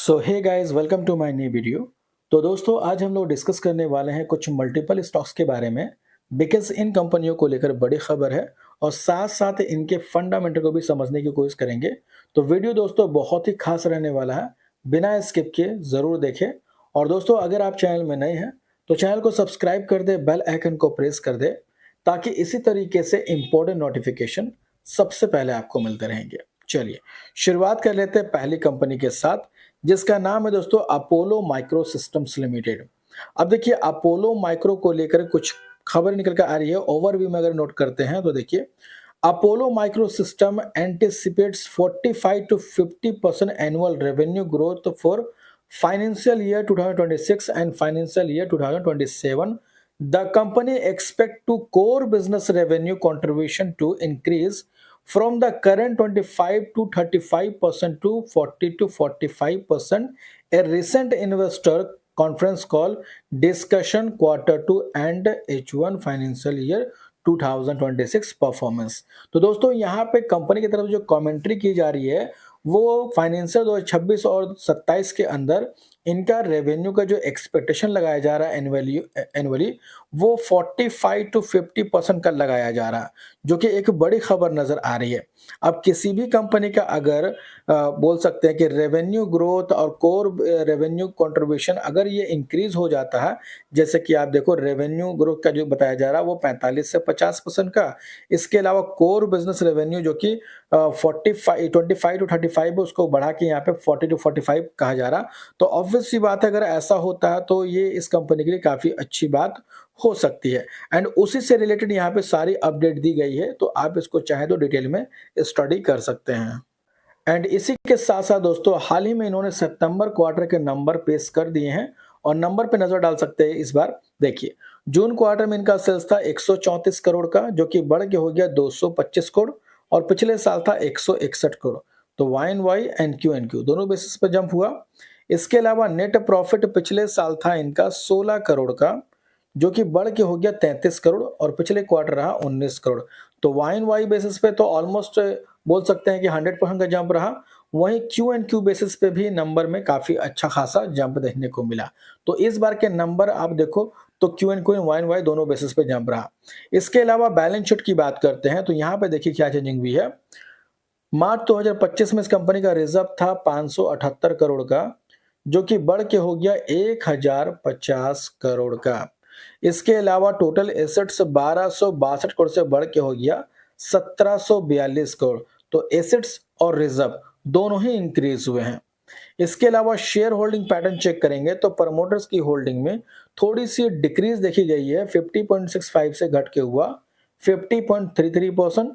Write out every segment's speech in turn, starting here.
So hey guys welcome to my new video. तो दोस्तों आज हम लोग डिस्कस करने वाले हैं कुछ मल्टीपल स्टॉक्स के बारे में बिकॉज इन कंपनियों को लेकर बड़ी खबर है और साथ साथ इनके फंडामेंटल को भी समझने की कोशिश करेंगे। तो वीडियो दोस्तों बहुत ही खास रहने वाला है, बिना स्किप किए ज़रूर देखें। और दोस्तों अगर आप चैनल में नए हैं तो चैनल को सब्सक्राइब कर दे, बेल आइकन को प्रेस कर दे ताकि इसी तरीके से इम्पोर्टेंट नोटिफिकेशन सबसे पहले आपको मिलते रहेंगे। चलिए शुरुआत कर लेते हैं पहली कंपनी के साथ जिसका नाम है दोस्तों अपोलो माइक्रो सिस्टम्स लिमिटेड। अब देखिए अपोलो माइक्रो को लेकर कुछ खबर निकल कर आ रही है। ओवरव्यू में अगर नोट करते हैं तो देखिए Apollo micro system anticipates 45 to 50% annual revenue growth for financial year 2026 and financial year 2027. The company expect to core business revenue contribution to increase from the current 25 to 35% to 40 to 45%. A recent investor conference call discussion quarter 2 and H1 financial year 2026 performance. तो दोस्तों यहाँ पे company की तरफ जो commentary की जा रही है वो फाइनेंशियल 2026 और 27 के अंदर इनका रेवेन्यू का जो एक्सपेक्टेशन लगाया जा रहा है एनुअली वो 45 to 50% का लगाया जा रहा है, जो कि एक बड़ी खबर नजर आ रही है। अब किसी भी कंपनी का अगर बोल सकते हैं कि रेवेन्यू ग्रोथ और कोर रेवेन्यू कंट्रीब्यूशन अगर ये इंक्रीज हो जाता है, जैसे कि आप देखो रेवेन्यू ग्रोथ का जो बताया जा रहा है वो 45 से 50% का, इसके अलावा कोर बिजनेस रेवेन्यू जो कि 25 to 35 उसको बढ़ा के यहाँ पे 40 to 45 कहा जा रहा। तो ऑब्वियस सी बात है अगर ऐसा होता है तो ये इस कंपनी के लिए काफ़ी अच्छी बात हो सकती है। एंड उसी से रिलेटेड यहाँ पे सारी अपडेट दी गई है, तो आप इसको चाहे तो डिटेल में स्टडी कर सकते हैं। एंड इसी के साथ-साथ दोस्तों हाल ही में इन्होंने सितंबर क्वार्टर के नंबर पेश कर दिए हैं और नंबर पे नज़र डाल सकते हैं इस बार। देखिए, जून क्वार्टर में इनका सेल्स था 134 करोड़ का, जो कि बढ़ के हो गया 225 करोड़ और पिछले साल था 161 करोड़। तो Y and Y and Q and Q दोनों बेसिस पे जंप हुआ। इसके अलावा नेट प्रॉफिट पिछले साल था इनका 16 करोड़ का, जो कि बढ़ के हो गया 33 करोड़ और पिछले क्वार्टर रहा 19 करोड़। तो वाई एंड वाई बेसिस पे तो ऑलमोस्ट बोल सकते हैं कि 100% का जंप रहा। वहीं क्यू एंड क्यू बेसिस पे भी नंबर में काफ़ी अच्छा खासा जंप देखने को मिला। तो इस बार के नंबर आप देखो तो Q and Q Y and Y दोनों बेसिस पे जंप रहा। इसके अलावा बैलेंस शीट की बात करते हैं तो यहाँ पे देखिए क्या चेंजिंग हुई है। मार्च 2025 में इस कंपनी का रिजर्व था 578 करोड़ का, जो कि बढ़ के हो गया 1050 करोड़ का। इसके अलावा टोटल एसेट्स 1262 करोड़ से बढ़ के हो गया 1742 करोड़। तो एसेट्स और रिजर्व दोनों ही इंक्रीज हुए हैं। इसके अलावा शेयर होल्डिंग पैटर्न चेक करेंगे तो प्रमोटर्स की होल्डिंग में थोड़ी सी डिक्रीज देखी गई है, 50.65 से घट के हुआ 50.33%।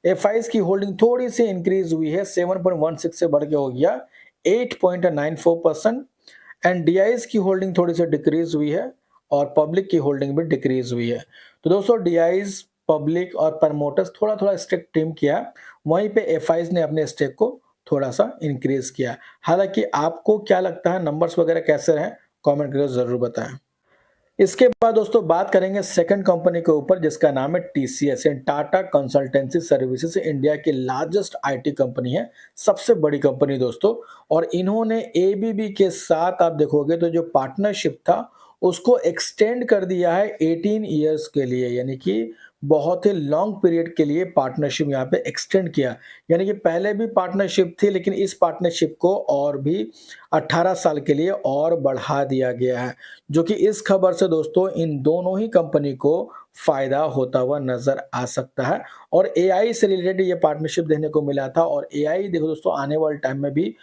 एफआईज की होल्डिंग थोड़ी सी इंक्रीज हुई है, 7.16 से बढ़ के हो गया 8.94%। एंड डीआईज की होल्डिंग थोड़ी सी डिक्रीज हुई है और पब्लिक की होल्डिंग भी डिक्रीज हुई है। तो दोस्तों डीआईज, पब्लिक और प्रमोटर्स थोड़ा थोड़ा स्टेक ट्रिम किया, वहीं पे एफआईज ने अपने स्टेक को थोड़ा सा इंक्रीज किया। हालांकि आपको क्या लगता है, नंबर्स वगैरह कैसे रहे, कमेंट करके जरूर बताएं। इसके बाद दोस्तों बात करेंगे सेकंड कंपनी के ऊपर जिसका नाम है TCS, Tata consultancy services. India की लार्जेस्ट आईटी कंपनी है, सबसे बड़ी कंपनी दोस्तों। और इन्होंने एबीबी के साथ आप देखोगे तो जो पार्टनरशिप था उसको एक्सटेंड कर दिया है 18 ईयर्स के लिए, यानी कि बहुत ही लॉन्ग पीरियड के लिए पार्टनरशिप यहाँ पे एक्सटेंड किया। यानी कि पहले भी पार्टनरशिप थी लेकिन इस पार्टनरशिप को और भी 18 साल के लिए और बढ़ा दिया गया है, जो कि इस खबर से दोस्तों इन दोनों ही कंपनी को फायदा होता हुआ नजर आ सकता है। और एआई से रिलेटेड ये पार्टनरशिप देखने को मिला था और एआई देखो दोस्तों आने वाले टाइम में भी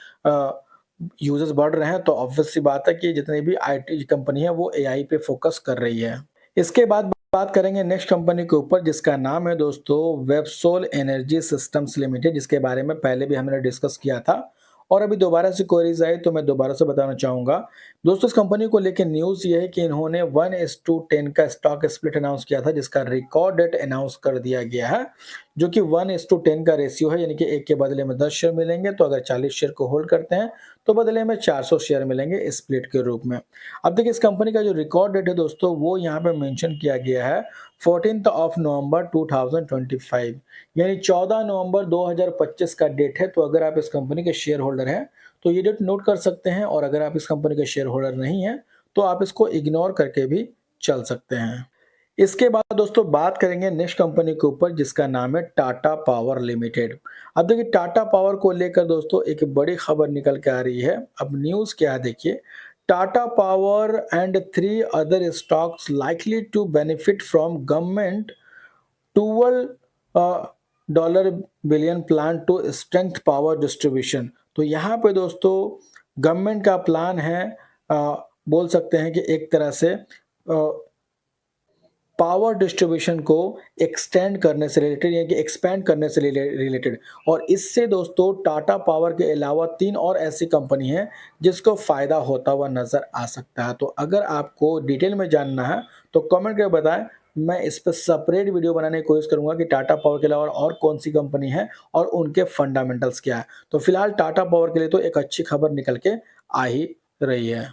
यूजर्स बढ़ रहे हैं, तो ऑब्वियस सी बात है कि जितनी भी आईटी कंपनी है वो एआई पे फोकस कर रही है। इसके बाद बात करेंगे नेक्स्ट कंपनी के ऊपर जिसका नाम है दोस्तों वेबसोल एनर्जी सिस्टम्स लिमिटेड, जिसके बारे में पहले भी हमने डिस्कस किया था और अभी दोबारा से क्वेरीज आई तो मैं दोबारा से बताना चाहूंगा। दोस्तों इस कंपनी को लेकर न्यूज ये है कि इन्होंने 1:10 का स्टॉक स्प्लिट अनाउंस किया था, जिसका रिकॉर्ड डेट अनाउंस कर दिया गया है, जो कि 1:10 का रेशियो है, यानी कि 1 के बदले में 10 शेयर मिलेंगे। तो अगर 40 शेयर को होल्ड करते हैं तो बदले में 400 शेयर मिलेंगे स्प्लिट के रूप में। अब देखिए इस कंपनी का जो रिकॉर्ड डेट है दोस्तों, वो यहाँ पे मेंशन किया गया है 14th ऑफ नवंबर 2025, यानी 14 नवंबर 2025 का डेट है। तो अगर आप इस कंपनी के शेयर होल्डर हैं तो ये डेट नोट कर सकते हैं, और अगर आप इस कंपनी के शेयर होल्डर नहीं हैं तो आप इसको इग्नोर करके भी चल सकते हैं। इसके बाद दोस्तों बात करेंगे नेक्स्ट कंपनी के ऊपर, जिसका नाम है टाटा पावर लिमिटेड। अब देखिए टाटा पावर को लेकर दोस्तों एक बड़ी खबर निकल के आ रही है। अब न्यूज़ क्या है देखिए, Tata power and 3 other stocks likely to benefit from government $12 dollar billion plan to strength power distribution. तो यहाँ पे दोस्तों गवर्नमेंट का प्लान है, बोल सकते हैं कि एक तरह से पावर डिस्ट्रीब्यूशन को एक्सटेंड करने से रिलेटेड, यानी कि एक्सपैंड करने से रिलेटेड। और इससे दोस्तों टाटा पावर के अलावा 3 और ऐसी कंपनी हैं जिसको फ़ायदा होता हुआ नज़र आ सकता है। तो अगर आपको डिटेल में जानना है तो कमेंट करके बताएं, मैं इस पर सेपरेट वीडियो बनाने की कोशिश करूंगा कि टाटा पावर के अलावा और कौन सी कंपनी है और उनके फंडामेंटल्स क्या है। तो फिलहाल टाटा पावर के लिए तो एक अच्छी खबर निकल के आ ही रही है।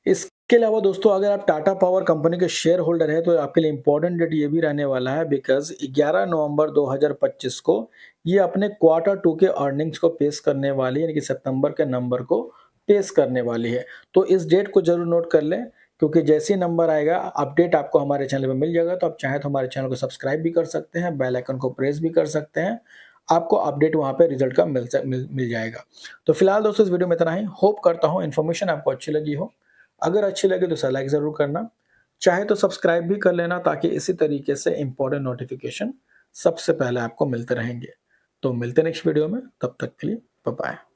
इसके अलावा दोस्तों अगर आप टाटा पावर कंपनी के शेयर होल्डर हैं तो आपके लिए इम्पोर्टेंट डेट ये भी रहने वाला है, बिकॉज़ 11 नवंबर 2025 को ये अपने क्वार्टर 2 के अर्निंग्स को पेश करने वाली है, यानी कि सितंबर के नंबर को पेश करने वाली है। तो इस डेट को ज़रूर नोट कर लें, क्योंकि जैसे ही नंबर आएगा अपडेट आपको हमारे चैनल पे मिल जाएगा। तो आप चाहें तो हमारे चैनल को सब्सक्राइब भी कर सकते हैं, बेल आइकन को प्रेस भी कर सकते हैं। आपको अपडेट वहाँ पे रिजल्ट का मिल जाएगा। तो फिलहाल दोस्तों इस वीडियो में इतना ही। होप करता हूँ इन्फॉर्मेशन आपको अच्छी लगी हो। अगर अच्छी लगे तो इसे लाइक ज़रूर करना, चाहे तो सब्सक्राइब भी कर लेना, ताकि इसी तरीके से इम्पोर्टेंट नोटिफिकेशन सबसे पहले आपको मिलते रहेंगे। तो मिलते हैं नेक्स्ट वीडियो में, तब तक के लिए बाय बाय।